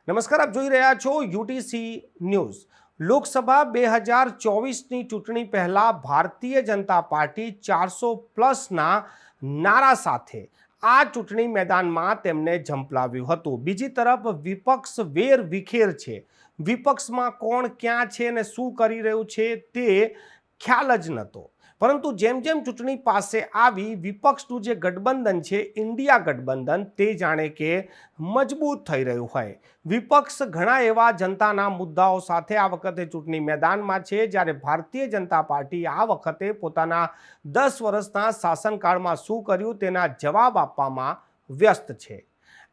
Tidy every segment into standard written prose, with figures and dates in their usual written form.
નમસ્કાર, આપ જોઈ રહ્યા છો યુટીસી ન્યૂઝ। લોકસભા 2024ની ચૂંટણી પહેલા ભારતીય જનતા પાર્ટી 400+ નારા સાથે આ ચૂંટણી મેદાનમાં તેમને ઝંપલાવ્યું હતું। બીજી તરફ વિપક્ષ વેર વિખેર છે। વિપક્ષમાં કોણ ક્યાં છે અને શું કરી રહ્યું છે તે ખ્યાલ જ નહોતો, પરંતુ જેમ જેમ ચૂંટણી પાસે આવી વિપક્ષનું જે ગઠબંધન છે, ઇન્ડિયા ગઠબંધન, તે જાણે કે મજબૂત થઈ રહ્યું હોય। વિપક્ષ ઘણા એવા જનતાના મુદ્દાઓ સાથે આ વખતે ચૂંટણી મેદાનમાં છે, જ્યારે ભારતીય જનતા પાર્ટી આ વખતે પોતાના 10 વર્ષના શાસનકાળમાં શું કર્યું તેના જવાબ આપવામાં વ્યસ્ત છે।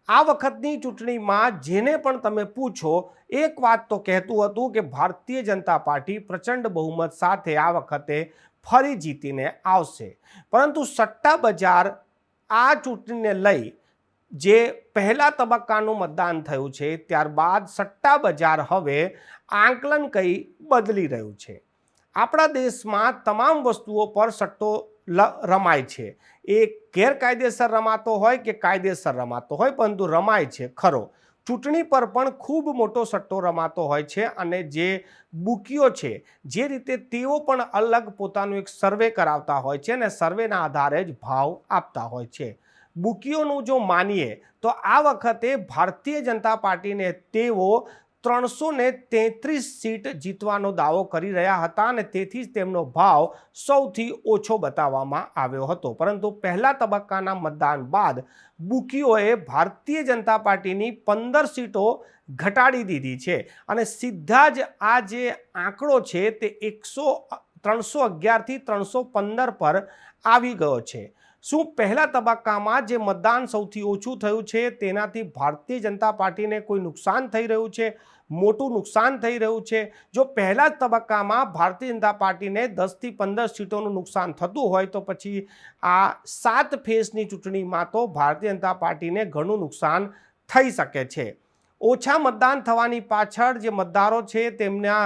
આ વખતની ચૂંટણીમાં જેને પણ તમે પૂછો, એક વાત તો કહેતું હતું કે ભારતીય જનતા પાર્ટી પ્રચંડ બહુમત સાથે આ વખતે ફરી જીતીને આવશે, પરંતુ સટ્ટા બજાર આ ચૂંટણીને લઈ જે પહેલા તબક્કાનું મતદાન થયું છે, ત્યારબાદ સટ્ટા બજાર હવે આંકલન કંઈ બદલી રહ્યું છે। આપણા દેશમાં તમામ વસ્તુઓ પર સટ્ટો રમાય છે। એ ગેરકાયદેસર રમાતો હોય કે કાયદેસર રમાતો હોય, પરંતુ રમાય છે ખરો। ચૂંટણી પર પણ ખૂબ મોટો સટ્ટો રમાતો હોય છે, અને જે બુકીઓ છે, જે રીતે તેઓ પણ અલગ પોતાનું એક સર્વે કરાવતા હોય છે અને સર્વેના આધારે જ ભાવ આપતા હોય છે। બુકીઓનું જો માનીએ તો આ વખતે ભારતીય જનતા પાર્ટીને તેઓ 333 સીટ જીતવાનો દાવો કરી રહ્યા હતા, અને તેથી જ તેમનો ભાવ સૌથી ઓછો બતાવવામાં આવ્યો હતો। પરંતુ પહેલા તબક્કાના મતદાન બાદ બુકીઓએ ભારતીય જનતા પાર્ટીની 15 સીટો ઘટાડી દીધી છે, અને સીધા જ આ જે આંકડો છે તે 311થી 315 પર આવી ગયો છે। શું પહેલા તબક્કામાં જે મતદાન સૌથી ઓછું થયું છે તેનાથી ભારતીય જનતા પાર્ટીને કોઈ નુકસાન થઈ રહ્યું છે? મોટું નુકસાન થઈ રહ્યું છે? જો પહેલા જ તબક્કામાં ભારતીય જનતા પાર્ટીને 10થી 15 સીટોનું નુકસાન થતું હોય, તો પછી આ 7 ફેઝની ચૂંટણીમાં તો ભારતીય જનતા પાર્ટીને ઘણું નુકસાન થઈ શકે છે। ઓછા મતદાન થવાની પાછળ જે મતદારો છે તેમના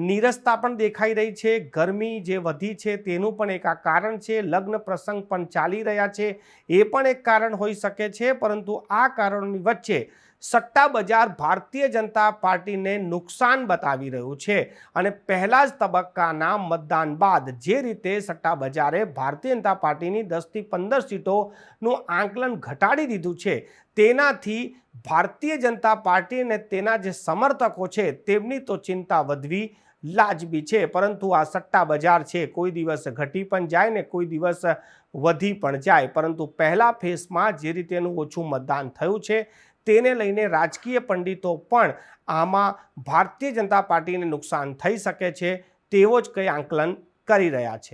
નીરસતા પણ દેખાઈ રહી છે। ગરમી જે વધી છે તેનું પણ એક આ કારણ છે। લગ્ન પ્રસંગ પણ ચાલી રહ્યા છે, એ પણ એક કારણ હોઈ શકે છે। પરંતુ આ કારણોની વચ્ચે સટ્ટા બજાર ભારતીય જનતા પાર્ટીને નુકસાન બતાવી રહ્યું છે, અને પહેલા જ તબક્કાના મતદાન બાદ જે રીતે સટ્ટા બજારે ભારતીય જનતા પાર્ટીની 10થી 15 સીટોનું આંકલન ઘટાડી દીધું છે, તેનાથી ભારતીય જનતા પાર્ટી અને તેના જે સમર્થકો છે તેમની તો ચિંતા વધવી લાજમી છે। પરંતુ આ સટ્ટા બજાર છે, કોઈ દિવસ ઘટી પણ જાય ને કોઈ દિવસ વધી પણ જાય। પરંતુ પહેલા ફેઝમાં જે રીતેનું ઓછું મતદાન થયું છે તેને લઈને રાજકીય પંડિતો પણ આમાં ભારતીય જનતા પાર્ટીને નુકસાન થઈ શકે છે તેવો જ કંઈ આંકલન કરી રહ્યા છે।